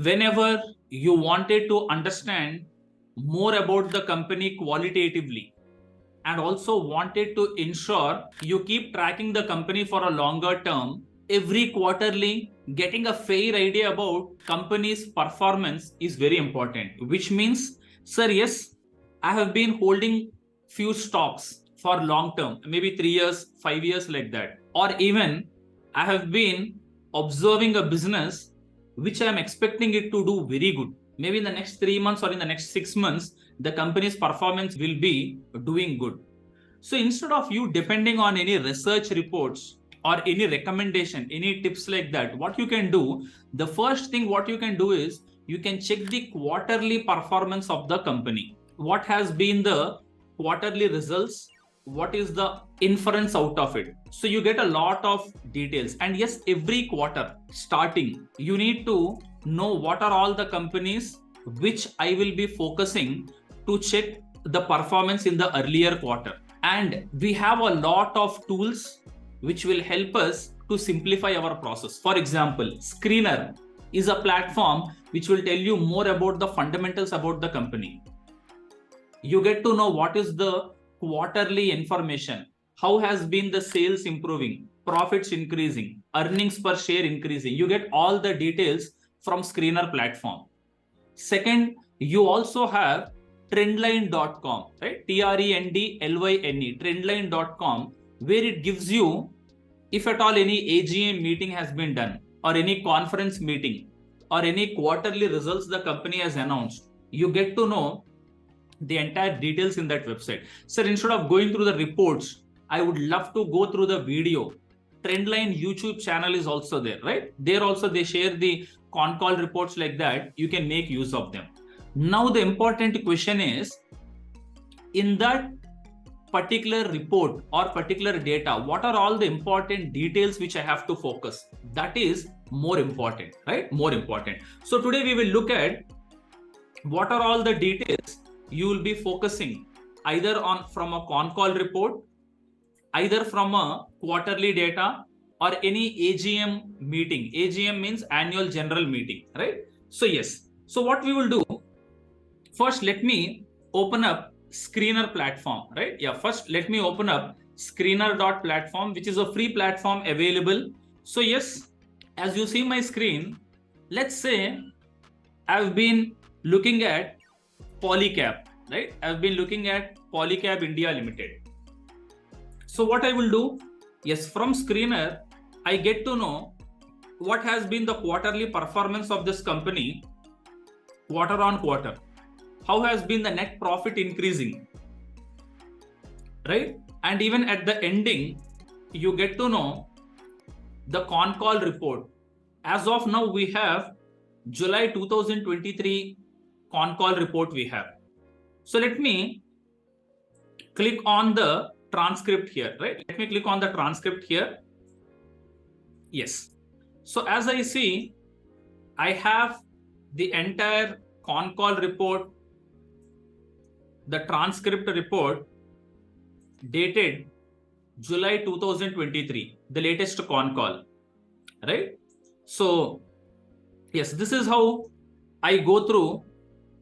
whenever you wanted to understand more about the company qualitatively and also wanted to ensure you keep tracking the company for a longer term, every quarterly getting a fair idea about company's performance is very important, which means, sir, yes, I have been holding few stocks for long term, maybe 3 years, 5 years, like that, or even I have been observing a business which I am expecting it to do very good. Maybe in the next 3 months or in the next 6 months, the company's performance will be doing good. So instead of you depending on any research reports or any recommendation, any tips like that, what you can do, the first thing what you can do is you can check the quarterly performance of the company. What has been the quarterly results? What is the inference out of it? So you get a lot of details. And yes, every quarter starting, you need to know what are all the companies which I will be focusing to check the performance in the earlier quarter. And we have a lot of tools which will help us to simplify our process. For example, Screener is a platform which will tell you more about the fundamentals about the company. You get to know what is the quarterly information, how has been the sales improving, profits increasing, earnings per share increasing. You get all the details from Screener platform. Second, you also have trendline.com, right? Trendlyne, trendline.com, where it gives you, if at all any AGM meeting has been done or any conference meeting or any quarterly results the company has announced, you get to know the entire details in that website. Sir, instead of going through the reports, I would love to go through the video. Trendline YouTube channel is also there, right? There also they share the con call reports like that. You can make use of them. Now the important question is, in that particular report or particular data, what are all the important details which I have to focus? That is more important, right? More important. So today we will look at what are all the details you will be focusing either on from a con call report, either from a quarterly data or any AGM meeting. AGM means annual general meeting, right? So yes. So what we will do, first let me open up Screener platform, right? Yeah, first let me open up screener.platform, which is a free platform available. So yes, as you see my screen, let's say I've been looking at Polycab, right? I've been looking at Polycab India Limited. So what I will do, yes, from Screener, I get to know what has been the quarterly performance of this company, quarter on quarter. How has been the net profit increasing, right? And even at the ending, you get to know the con call report. As of now, we have July 2023 con call report we have. So let me click on the transcript here, right? Let me click on the transcript here. Yes. So as I see, I have the entire con call report, the transcript report dated July 2023, the latest con call, right? So yes, this is how I go through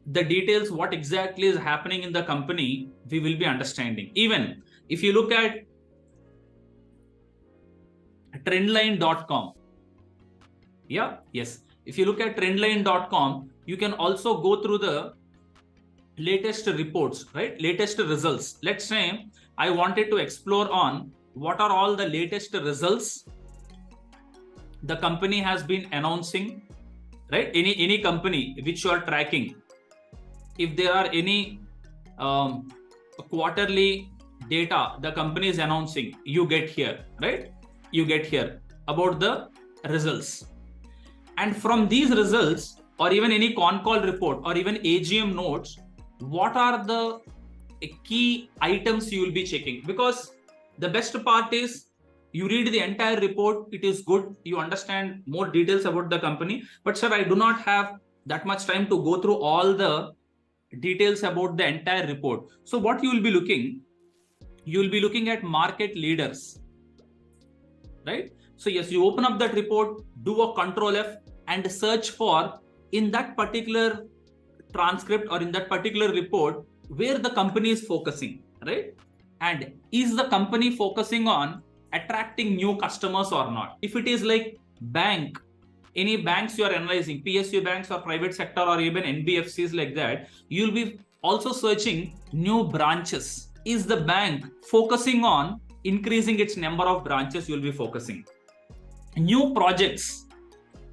the details, what exactly is happening in the company, we will be understanding. Even if you look at trendline.com, yeah, yes, if you look at trendline.com, you can also go through the latest reports, right? Latest results. Let's say I wanted to explore on what are all the latest results the company has been announcing, right? Any company which you are tracking, if there are any quarterly data the company is announcing, you get here, right? You get here about the results. And from these results, or even any con call report or even AGM notes, what are the key items you will be checking? Because the best part is you read the entire report, it is good, you understand more details about the company. But sir, I do not have that much time to go through all the details about the entire report. So what you will be looking, you will be looking at market leaders, right? So yes, you open up that report, do a Control F and search for in that particular transcript or in that particular report where the company is focusing, right? And is the company focusing on attracting new customers or not? If it is like bank, any banks you are analyzing, PSU banks or private sector or even NBFCs like that, you'll be also searching new branches. Is the bank focusing on increasing its number of branches? You'll be focusing. New projects.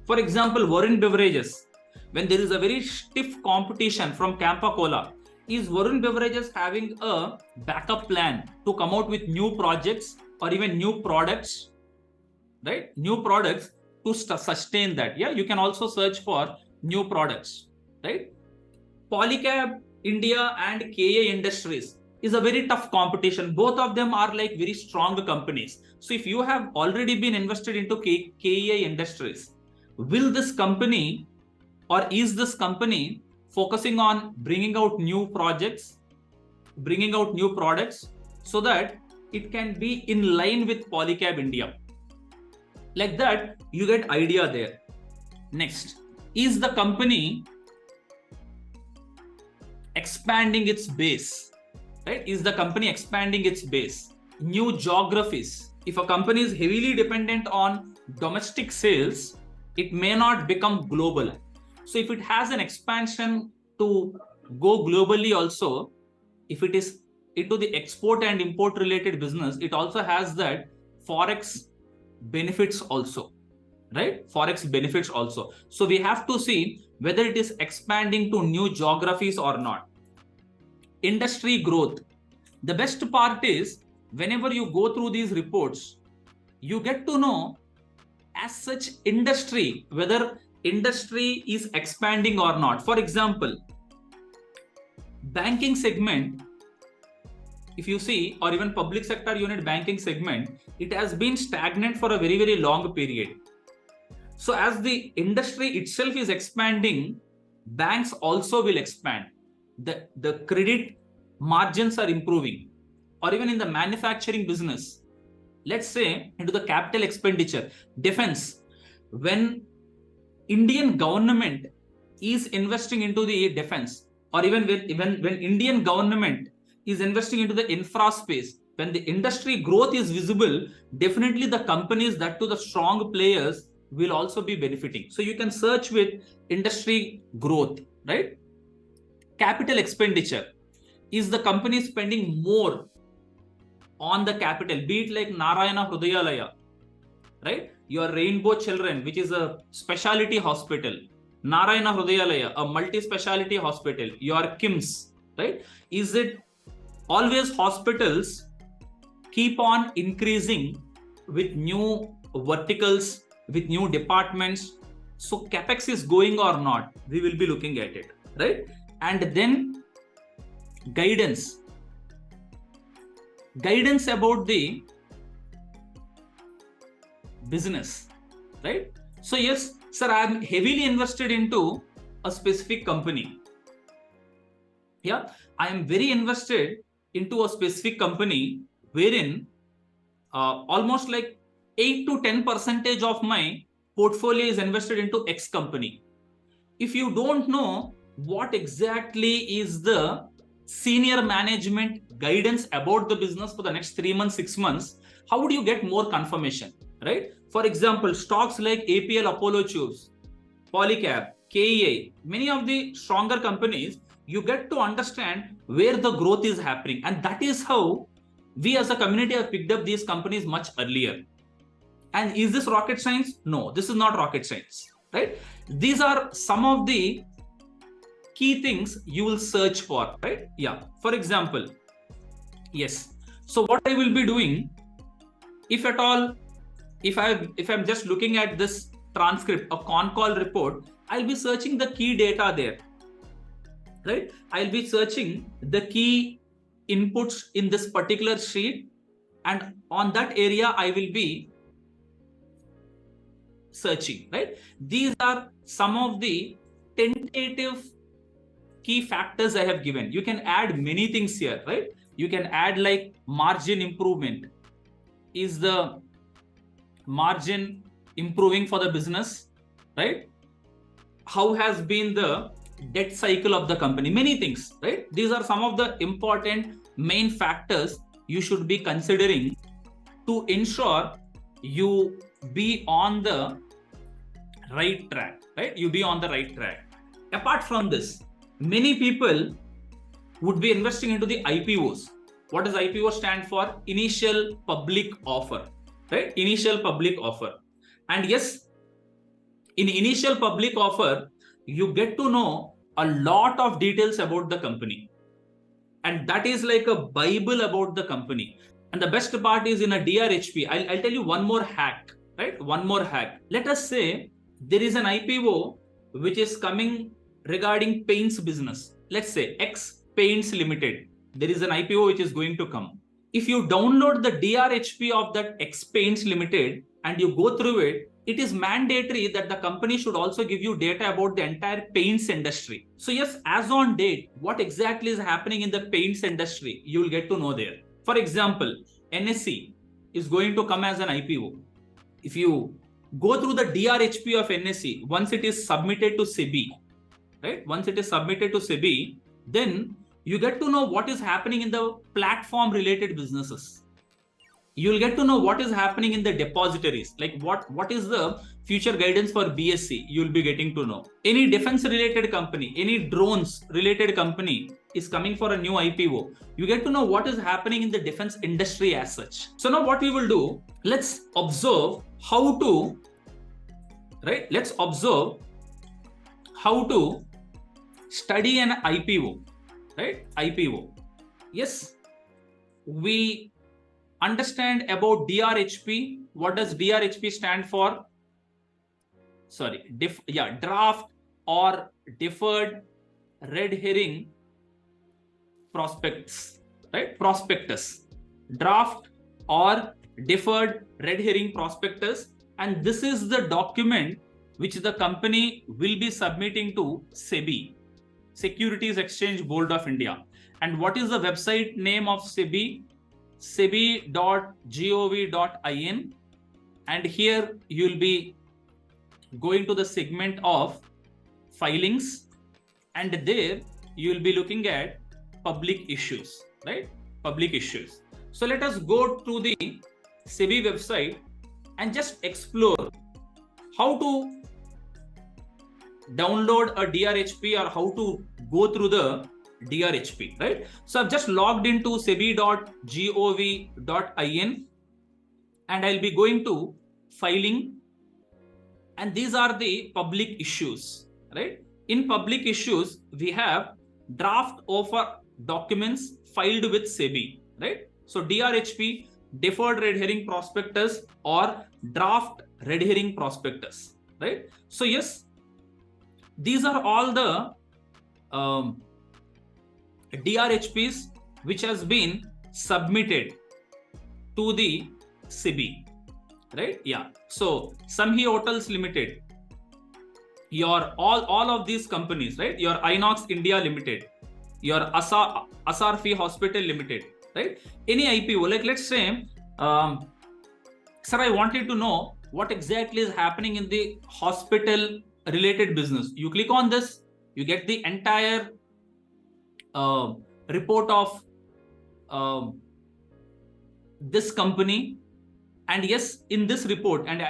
For example, Varun Beverages. When there is a very stiff competition from Campa Cola, is Varun Beverages having a backup plan to come out with new projects or even new products, right? New products to sustain that. Yeah, you can also search for new products, right? Polycab India and KA Industries is a very tough competition. Both of them are like very strong companies. So if you have already been invested into KA Industries, will this company or is this company focusing on bringing out new projects, bringing out new products so that it can be in line with Polycab India? Like that, you get idea there. Next, is the company expanding its base, right? Is the company expanding its base? New geographies. If a company is heavily dependent on domestic sales, it may not become global. So if it has an expansion to go globally also, if it is into the export and import related business, it also has that Forex benefits also, right? Forex benefits also. So we have to see whether it is expanding to new geographies or not. Industry growth. The best part is whenever you go through these reports, you get to know as such industry, whether industry is expanding or not. For example, banking segment, if you see, or even public sector unit banking segment, it has been stagnant for a very, very long period. So as the industry itself is expanding, banks also will expand. The credit margins are improving. Or even in the manufacturing business, let's say into the capital expenditure, defense, when Indian government is investing into the defense, or even when Indian government is investing into the infra space, when the industry growth is visible, definitely the companies that to the strong players will also be benefiting. So you can search with industry growth, right? Capital expenditure. Is the company spending more on the capital, be it like Narayana Hrudayalaya, right? Your Rainbow Children, which is a specialty hospital, Narayana Hrudayalaya, a multi-speciality hospital, your KIMS, right? Is it always hospitals keep on increasing with new verticals, with new departments? So capex is going or not, we will be looking at it, right? And then guidance about the business, right? So yes, sir, I am heavily invested into a specific company. Yeah, I am very invested into a specific company wherein almost like 8 to 10% of my portfolio is invested into X company. If you don't know what exactly is the senior management guidance about the business for the next 3 months, 6 months, how would you get more confirmation, right? For example, stocks like APL Apollo Tubes, Polycab, KEA, many of the stronger companies, you get to understand where the growth is happening. And that is how we as a community have picked up these companies much earlier. And is this rocket science? No, this is not rocket science, right? These are some of the key things you will search for, right? Yeah. For example, yes. So what I will be doing, if at all, if I'm just looking at this transcript, a con call report, I'll be searching the key data there, right? I'll be searching the key inputs in this particular sheet, and on that area I will be searching, right? These are some of the tentative key factors I have given. You can add many things here, right? You can add like margin improvement. Is the margin improving for the business, right? how has been the debt cycle of the company, many things, right? These are some of the important main factors you should be considering to ensure you be on the right track, right? You be on the right track. Apart from this, many people would be investing into the IPOs. What does IPO stand for? Initial public offer, right? Initial public offer. And yes, in initial public offer, you get to know a lot of details about the company. And that is like a Bible about the company. And the best part is in a DRHP, I'll tell you one more hack, right? One more hack. Let us say there is an IPO which is coming regarding paints business. Let's say X Paints Limited. There is an IPO which is going to come. If you download the DRHP of that X Paints Limited and you go through it, it is mandatory that the company should also give you data about the entire paints industry. So yes, as on date, what exactly is happening in the paints industry, you will get to know there. For example, NSE is going to come as an IPO. If you go through the DRHP of NSE, once it is submitted to SEBI, right? Once it is submitted to SEBI, then you get to know what is happening in the platform related businesses. You'll get to know what is happening in the depositories, like what is the future guidance for BSC, you'll be getting to know. Any defense related company, any drones related company is coming for a new IPO. You get to know what is happening in the defense industry as such. So now what we will do, let's observe how to, right? Let's observe how to study an IPO, right? IPO. Yes, we understand about DRHP. What does DRHP stand for? Sorry, draft or deferred red herring prospectus, right? Prospectus, draft or deferred red herring prospectus. And this is the document which the company will be submitting to SEBI, Securities Exchange Board of India. And what is the website name of SEBI? sebi.gov.in, and here you will be going to the segment of filings, and there you will be looking at public issues, right? Public issues. So let us go to the SEBI website and just explore how to download a DRHP or how to go through the DRHP, right? So I've just logged into sebi.gov.in and I'll be going to filing, and these are the public issues, right? In public issues, we have draft offer documents filed with SEBI, right? So DRHP, deferred red herring prospectus or draft red herring prospectus, right? So yes, these are all the DRHPs which has been submitted to the SEBI, right? Yeah. So Samhi Hotels Limited, your all of these companies, right? Your Inox India Limited, your Asarfi Hospital Limited, right? Any IPO, like let's say, sir, I wanted to know what exactly is happening in the hospital related business. You click on this, you get the entire report of this company. And yes, in this report, and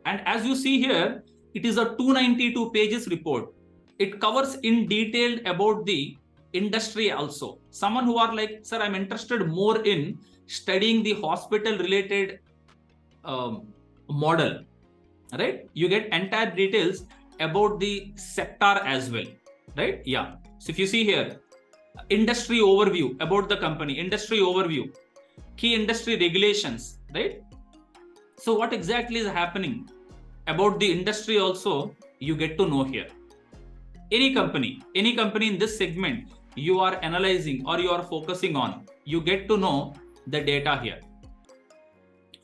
as you see here, it is a 292 pages report. It covers in detail about the industry also. Someone who are like, sir, I'm interested more in studying the hospital related model, right? You get entire details about the sector as well, right? Yeah. So if you see here, industry overview about the company, industry overview, key industry regulations, right? So what exactly is happening about the industry also, you get to know here. Any company in this segment you are analyzing or you are focusing on, you get to know the data here.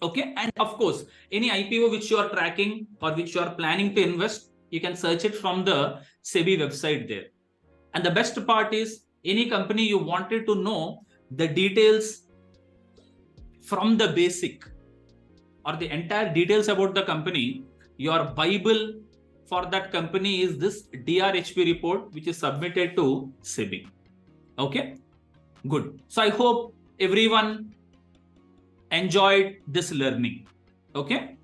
Okay. And of course, any IPO which you are tracking or which you are planning to invest, you can search it from the SEBI website there. And the best part is, any company you wanted to know the details from the basic or the entire details about the company, your Bible for that company is this DRHP report, which is submitted to SEBI. Okay, good. So I hope everyone enjoyed this learning. Okay.